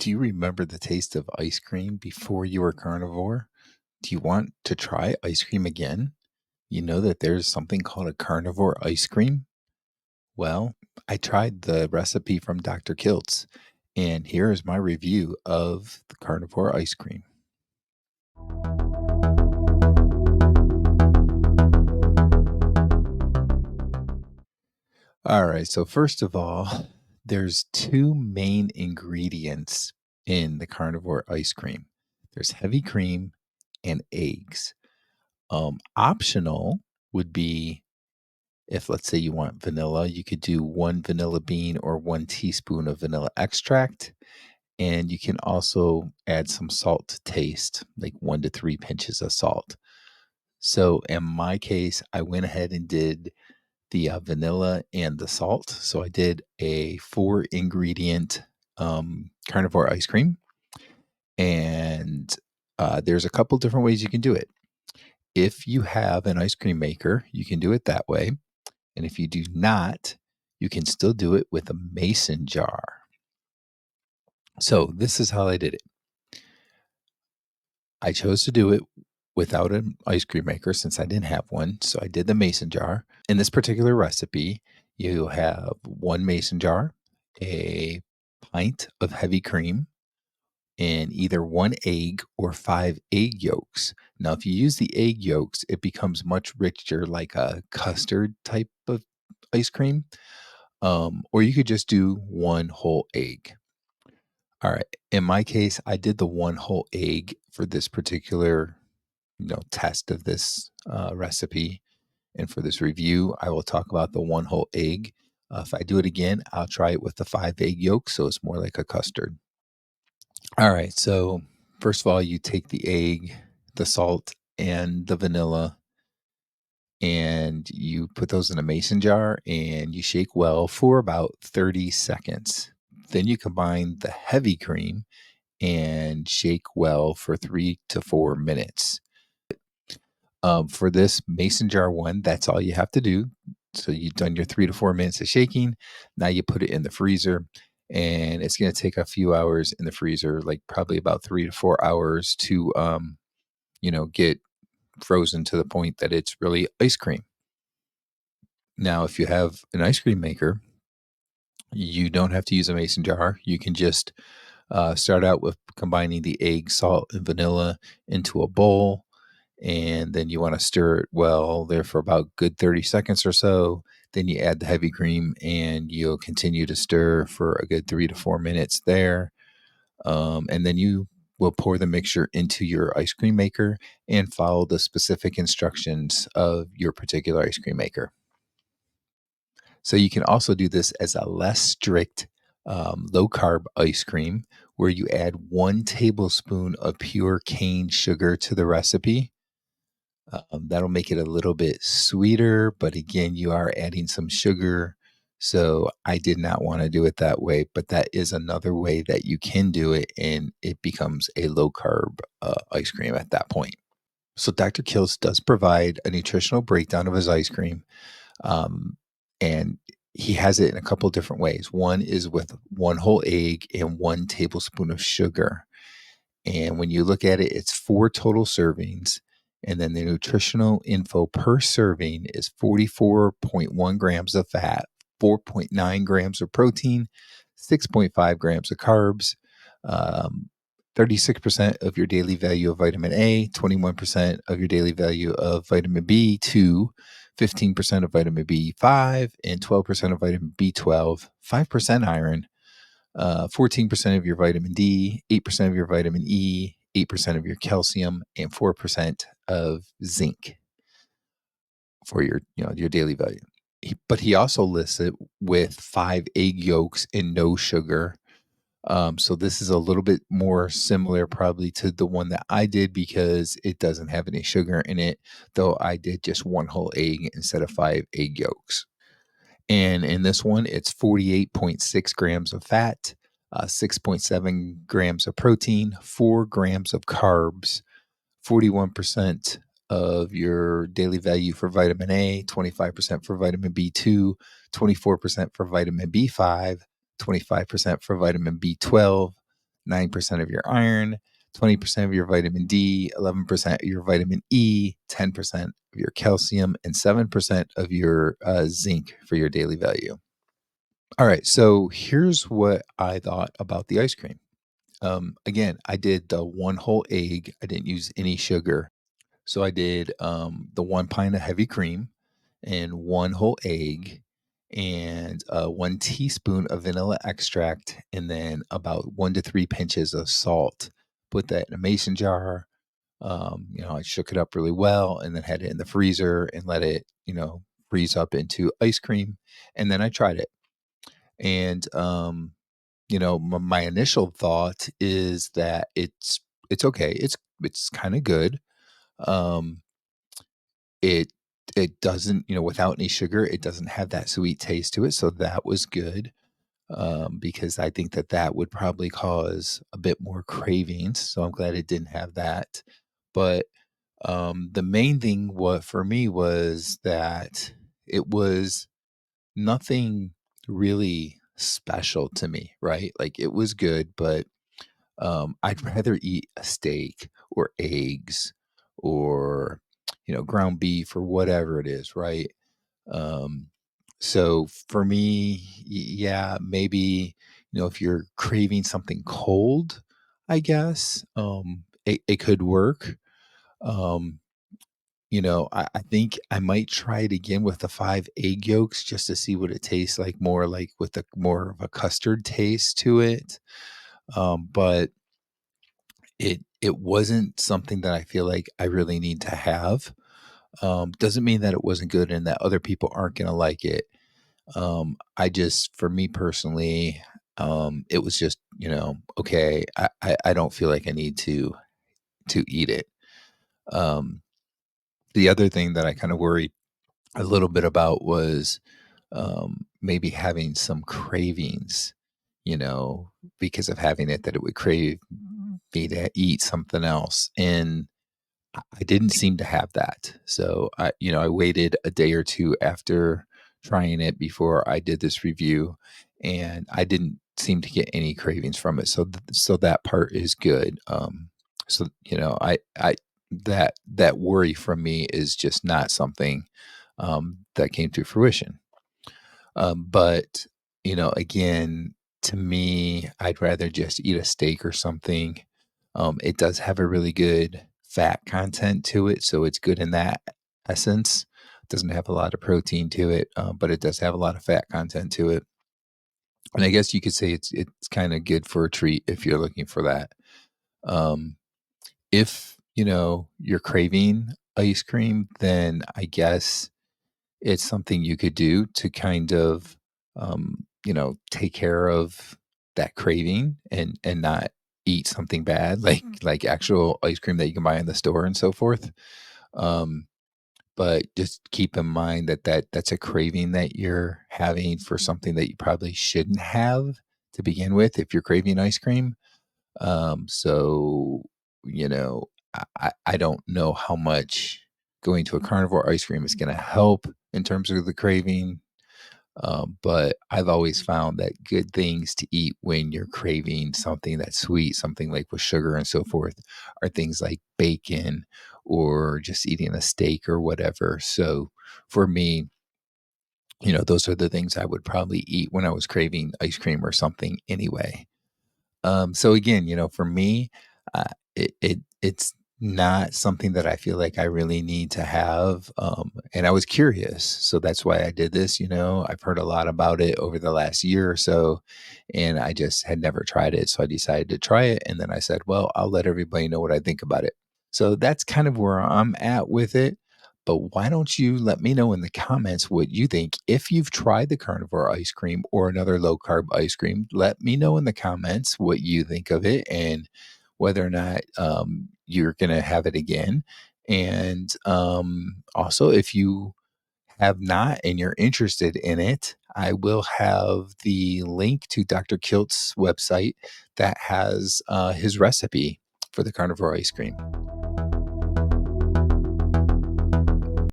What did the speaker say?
Do you remember the taste of ice cream before you were carnivore? Do you want to try ice cream again? You know that there's something called a carnivore ice cream? Well, I tried the recipe from Dr. Kiltz, and here is my review of the carnivore ice cream. All right, so first of all, there's two main ingredients in the carnivore ice cream. There's heavy cream and eggs. Optional would be if, let's say, you want vanilla, you could do one vanilla bean or 1 teaspoon of vanilla extract. And you can also add some salt to taste, like 1 to 3 pinches of salt. So in my case, I went ahead and did the vanilla and the salt. So I did a 4 ingredient carnivore ice cream. And there's a couple different ways you can do it. If you have an ice cream maker, you can do it that way. And if you do not, you can still do it with a mason jar. So this is how I did it. I chose to do it without an ice cream maker since I didn't have one. So I did the mason jar. In this particular recipe, you have one mason jar, a pint of heavy cream, and either one egg or 5 egg yolks. Now, if you use the egg yolks, it becomes much richer, like a custard type of ice cream. Or you could just do one whole egg. All right. In my case, I did the one whole egg for this particular, test of this recipe. And for this review, I will talk about the one whole egg. If I do it again, I'll try it with the 5 egg yolks, so it's more like a custard. All right. So first of all, you take the egg, the salt, and the vanilla, and you put those in a mason jar and you shake well for about 30 seconds. Then you combine the heavy cream and shake well for 3 to 4 minutes. For this mason jar one, that's all you have to do. So you've done your 3 to 4 minutes of shaking. Now you put it in the freezer, and it's going to take a few hours in the freezer, like probably about 3 to 4 hours to, get frozen to the point that it's really ice cream. Now, if you have an ice cream maker, you don't have to use a mason jar. You can just start out with combining the egg, salt, and vanilla into a bowl. And then you want to stir it well there for about good 30 seconds or so. Then you add the heavy cream and you'll continue to stir for a good 3 to 4 minutes there. And then you will pour the mixture into your ice cream maker and follow the specific instructions of your particular ice cream maker. So you can also do this as a less strict, low carb ice cream where you add 1 tablespoon of pure cane sugar to the recipe. That'll make it a little bit sweeter, but again, you are adding some sugar. So I did not want to do it that way, but that is another way that you can do it, and it becomes a low carb ice cream at that point. So Dr. Kills does provide a nutritional breakdown of his ice cream. And he has it in a couple different ways. One is with one whole egg and 1 tablespoon of sugar. And when you look at it, it's 4 total servings. And then the nutritional info per serving is 44.1 grams of fat, 4.9 grams of protein, 6.5 grams of carbs, 36% of your daily value of vitamin A, 21% of your daily value of vitamin B2, 15% of vitamin B5, and 12% of vitamin B12, 5% iron, 14% of your vitamin D, 8% of your vitamin E, 8% of your calcium, and 4% of zinc for your daily value. But he also lists it with 5 egg yolks and no sugar. So this is a little bit more similar probably to the one that I did because it doesn't have any sugar in it, though I did just one whole egg instead of 5 egg yolks. And in this one, it's 48.6 grams of fat, 6.7 grams of protein, 4 grams of carbs, 41% of your daily value for vitamin A, 25% for vitamin B2, 24% for vitamin B5, 25% for vitamin B12, 9% of your iron, 20% of your vitamin D, 11% of your vitamin E, 10% of your calcium, and 7% of your zinc for your daily value. All right, so here's what I thought about the ice cream. Again, I did the one whole egg. I didn't use any sugar. So I did the 1 pint of heavy cream and one whole egg and 1 teaspoon of vanilla extract and then about 1 to 3 pinches of salt. Put that in a mason jar. I shook it up really well and then had it in the freezer and let it, freeze up into ice cream. And then I tried it. And my initial thought is that it's okay. It's kind of good. Um, it it doesn't, without any sugar, it doesn't have that sweet taste to it, so that was good, because I think that that would probably cause a bit more cravings, so I'm glad it didn't have that. But, the main thing what for me was that it was nothing really special to me, right? Like, it was good, but I'd rather eat a steak or eggs or, ground beef or whatever it is, right? Um, so for me, yeah, maybe, if you're craving something cold, I guess, it could work. Um, I think I might try it again with the 5 egg yolks just to see what it tastes like, more like with a more of a custard taste to it. But it wasn't something that I feel like I really need to have. Doesn't mean that it wasn't good and that other people aren't gonna like it. I just for me personally, it was just, okay, I don't feel like I need to eat it. Um, the other thing that I kinda worried a little bit about was, maybe having some cravings, you know, because of having it, that it would crave me to eat something else, and I didn't seem to have that. So I waited a day or 2 after trying it before I did this review, and I didn't seem to get any cravings from it. So that part is good. So I that worry from me is just not something that came to fruition. But, again, to me, I'd rather just eat a steak or something. It does have a really good fat content to it, so it's good in that essence. Doesn't have a lot of protein to it, but it does have a lot of fat content to it. And I guess you could say it's kind of good for a treat if you're looking for that. Um, if you're craving ice cream, then I guess it's something you could do to kind of, take care of that craving and not eat something bad, like actual ice cream that you can buy in the store and so forth. Um, but just keep in mind that's a craving that you're having for something that you probably shouldn't have to begin with if you're craving ice cream. So, you know, I don't know how much going to a carnivore ice cream is going to help in terms of the craving. But I've always found that good things to eat when you're craving something that's sweet, something like with sugar and so forth, are things like bacon or just eating a steak or whatever. So for me, those are the things I would probably eat when I was craving ice cream or something anyway. So again, for me, uh, it's not something that I feel like I really need to have. And I was curious, so that's why I did this. I've heard a lot about it over the last year or so, and I just had never tried it, so I decided to try it. And then I said, well, I'll let everybody know what I think about it. So that's kind of where I'm at with it. But why don't you let me know in the comments what you think? If you've tried the carnivore ice cream or another low carb ice cream, let me know in the comments what you think of it and whether or not you're going to have it again. And also, if you have not and you're interested in it, I will have the link to Dr. Kilt's website that has his recipe for the carnivore ice cream.